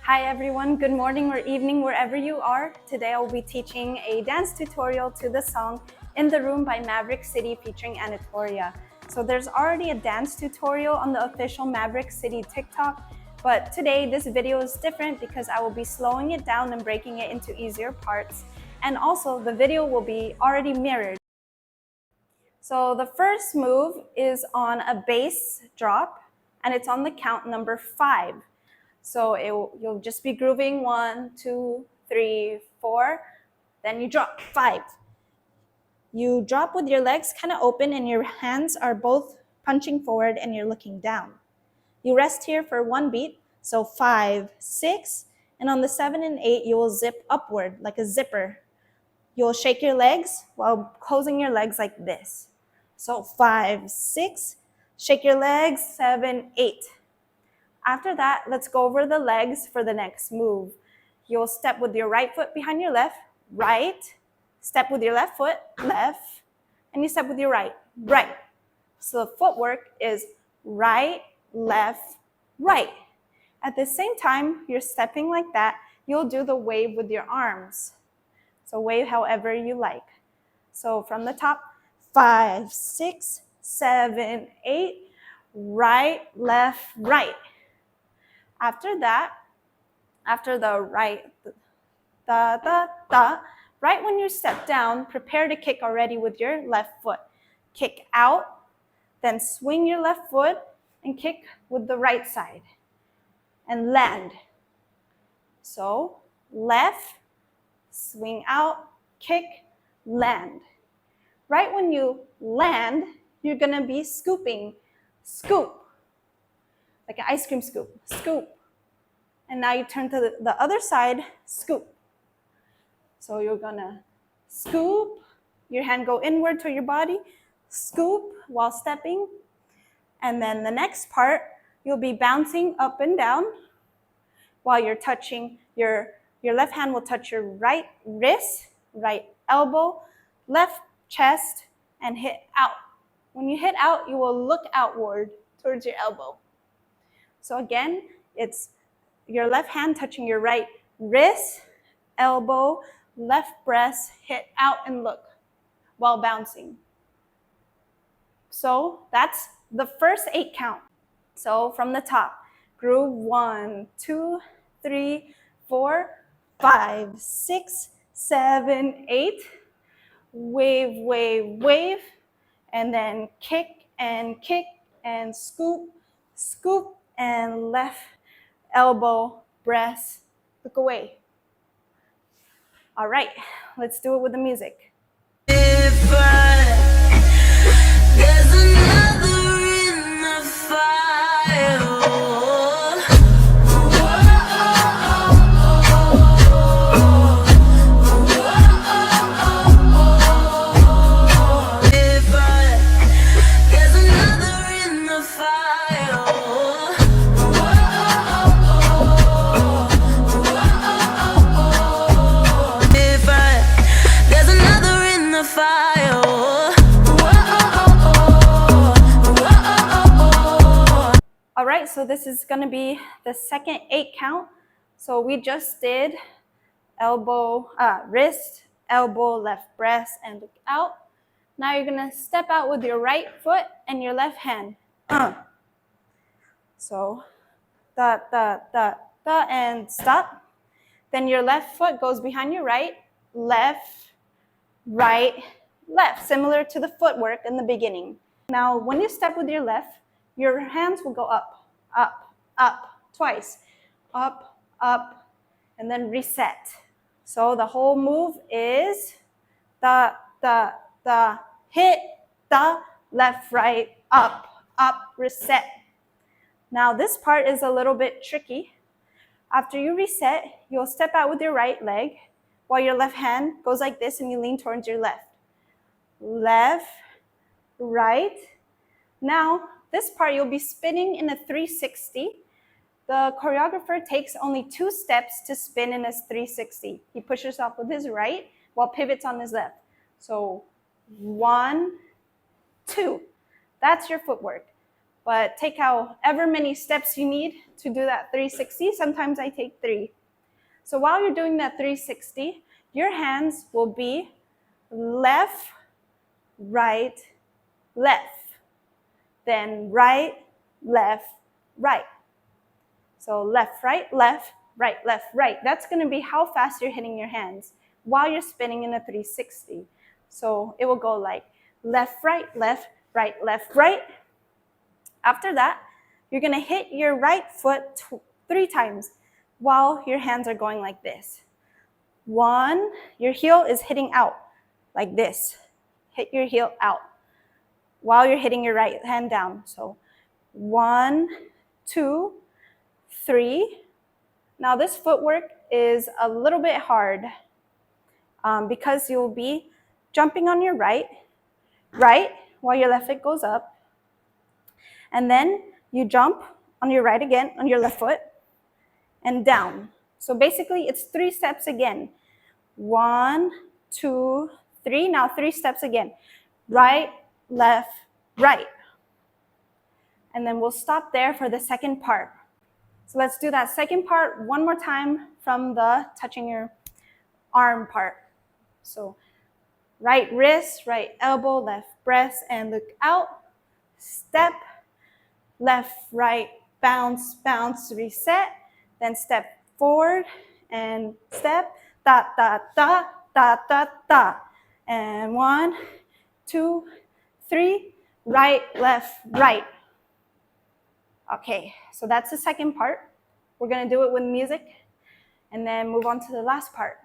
Hi everyone, good morning or evening wherever you are. Today I will be teaching a dance tutorial to the song In the Room by Maverick City featuring Anatolia. So there's already a dance tutorial on the official Maverick City TikTok, but today this video is different because I will be slowing it down and breaking it into easier parts. And also the video will be already mirrored. So the first move is on a bass drop and it's on the count number 5. So you'll just be grooving 1, 2, 3, 4, then you drop 5. You drop with your legs kind of open and your hands are both punching forward and you're looking down. You rest here for 1 beat, so 5, 6, and on the 7 and 8 you will zip upward like a zipper. You'll shake your legs while closing your legs like this. So 5, 6, shake your legs, 7, 8. After that, let's go over the legs for the next move. You'll step with your right foot behind your left, right, step with your left foot, left, and you step with your right, right. So the footwork is right, left, right. At the same time, you're stepping like that, you'll do the wave with your arms. So wave however you like. So from the top, 5, 6, 7, 8, right, left, right. After that, after the right, right when you step down, prepare to kick already with your left foot. Kick out, then swing your left foot and kick with the right side and land. So left, swing out, kick, land. Right when you land, you're gonna be scooping, scoop, like an ice cream scoop, scoop. And now you turn to the other side, scoop. So you're gonna scoop, your hand go inward to your body, scoop while stepping. And then the next part, you'll be bouncing up and down while you're touching, your left hand will touch your right wrist, right elbow, left chest, and hit out. When you hit out, you will look outward towards your elbow. So again, it's your left hand touching your right wrist, elbow, left breast, hit out and look while bouncing. So that's the first 8 count. So from the top, groove 1, 2, 3, 4, 5, 6, 7, 8. Wave, wave, wave. And then kick and scoop, scoop, and left elbow, breast, look away. All right, let's do it with the music. There's another in the fire. There's another in the fire. There's another in the fire. All right, so this is gonna be the second 8 count. So we just did elbow, wrist, elbow, left breast, and look out. Now you're gonna step out with your right foot and your left hand. So, and stop. Then your left foot goes behind your right, left, right, left, similar to the footwork in the beginning. Now, when you step with your left, your hands will go up, up, up, twice. Up, up, and then reset. So the whole move is hit, left, right, up, up, reset. Now this part is a little bit tricky. After you reset, you'll step out with your right leg while your left hand goes like this and you lean towards your left. Left, right. Now, this part you'll be spinning in a 360. The choreographer takes only 2 steps to spin in a 360. He pushes off with his right while pivots on his left. So 1, 2. That's your footwork. but take however many steps you need to do that 360. Sometimes I take 3. So while you're doing that 360, your hands will be left, right, left. Then right, left, right. So left, right, left, right, left, right. That's going to be how fast you're hitting your hands while you're spinning in a 360. So it will go like left, right, left, right, left, right. After that, you're going to hit your right foot 3 times while your hands are going like this. 1, your heel is hitting out like this. Hit your heel out while you're hitting your right hand down. So 1, 2, 3. Now this footwork is a little bit hard because you'll be jumping on your right, while your left foot goes up. And then you jump on your right again, on your left foot, and down. So basically it's 3 steps again. 1, 2, 3. Now 3 steps again. Right, left, right. And then we'll stop there for the second part. So let's do that second part one more time from the touching your arm part. So right wrist, right elbow, left breast, and look out. Step, left, right, bounce, bounce, reset. Then step forward and step, da, da, da, da, da, da. And 1, 2, 3, right, left, right. Okay, so that's the second part. We're gonna do it with music and then move on to the last part.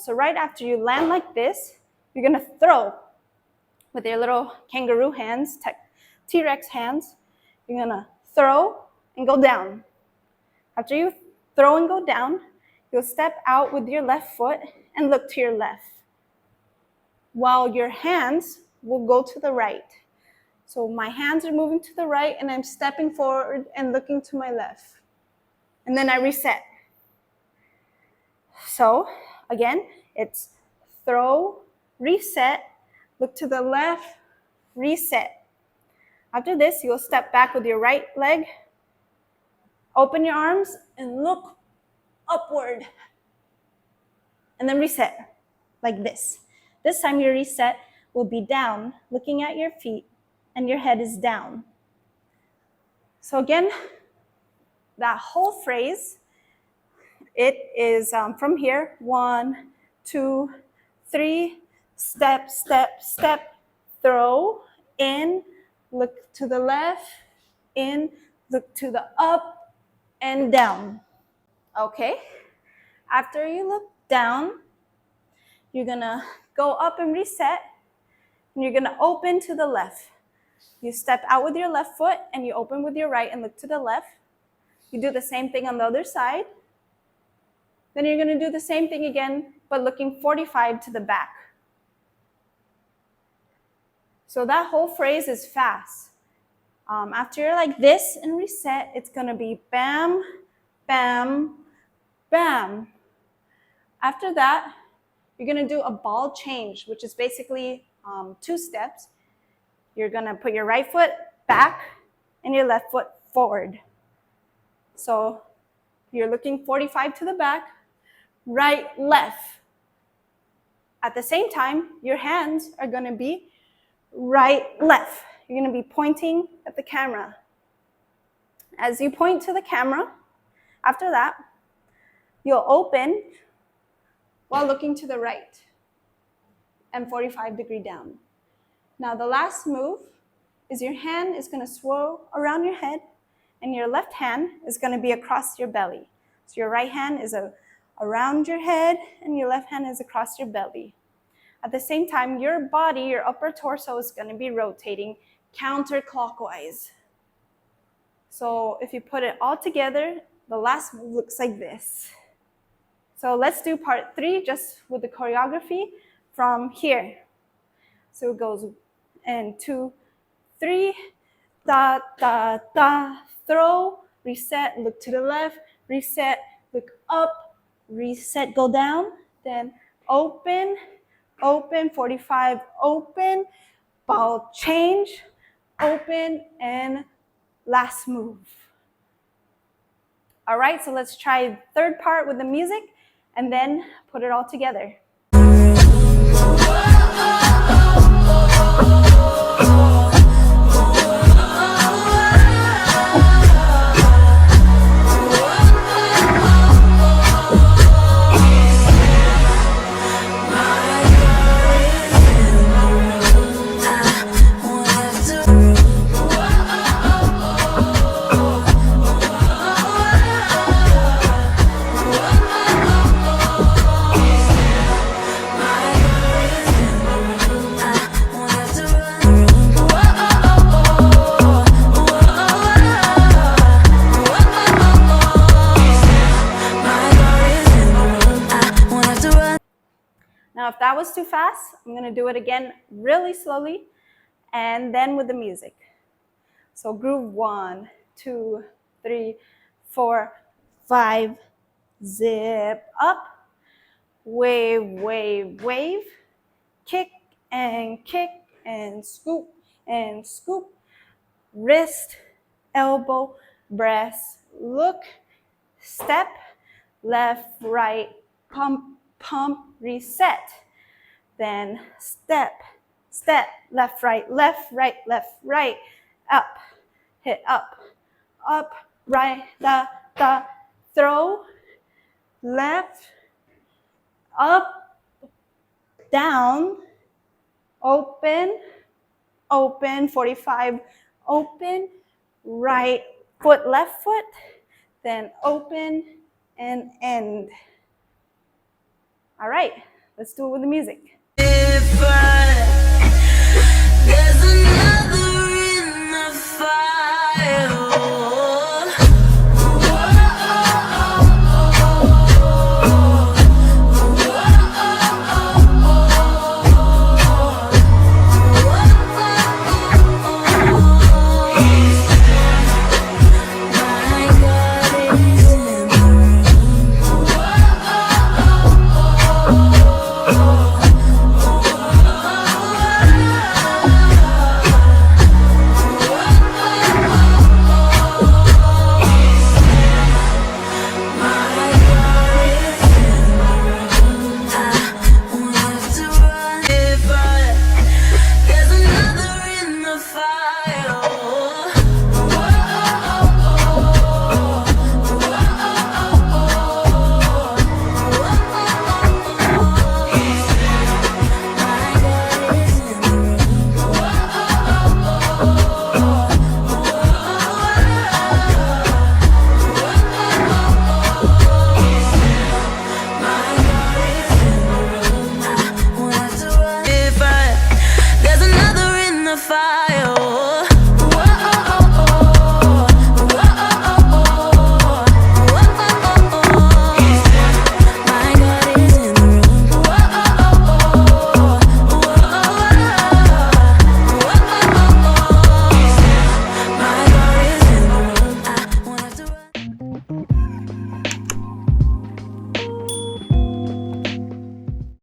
So right after you land like this, you're gonna throw with your little kangaroo hands, T-Rex hands. You're gonna throw and go down. After you throw and go down, you'll step out with your left foot and look to your left, while your hands will go to the right. So my hands are moving to the right and I'm stepping forward and looking to my left. And then I reset. So again, it's throw, reset, look to the left, reset. After this, you'll step back with your right leg, open your arms, and look upward. And then reset, like this. This time your reset will be down, looking at your feet, and your head is down. So again, that whole phrase, it is from here, 1, 2, 3, step, step, step, throw, in, look to the left, in, look to the up, and down. Okay? After you look down, you're gonna go up and reset, and you're gonna open to the left. You step out with your left foot, and you open with your right and look to the left. You do the same thing on the other side. Then you're gonna do the same thing again, but looking 45 to the back. So that whole phrase is fast. After you're like this and reset, it's gonna be bam, bam, bam. After that, you're gonna do a ball change, which is basically 2 steps. You're gonna put your right foot back and your left foot forward. So you're looking 45 to the back, right, left. At the same time, your hands are gonna be right, left. You're gonna be pointing at the camera. As you point to the camera, after that, you'll open while looking to the right and 45-degree down. Now the last move is your hand is gonna swirl around your head and your left hand is gonna be across your belly. So your right hand is around your head, and your left hand is across your belly. At the same time, your body, your upper torso is going to be rotating counterclockwise. So if you put it all together, the last move looks like this. So let's do part 3 just with the choreography from here. So it goes 1, 2, 3, da, da, da, throw, reset, look to the left, reset, look up, reset, go down, then open, open, 45, open, ball change, open, and last move. All right, so let's try third part with the music and then put it all together. Now, if that was too fast, I'm going to do it again really slowly and then with the music. So groove 1, 2, 3, 4, 5, zip up, wave, wave, wave, kick and scoop, wrist, elbow, breast, look, step, left, right, pump, pump, reset. Then step, step, left, right, left, right, left, right, up, hit up, right, da, da, throw, left, up, down, open, open, 45, open, right foot, left foot, then open and end. All right, let's do it with the music.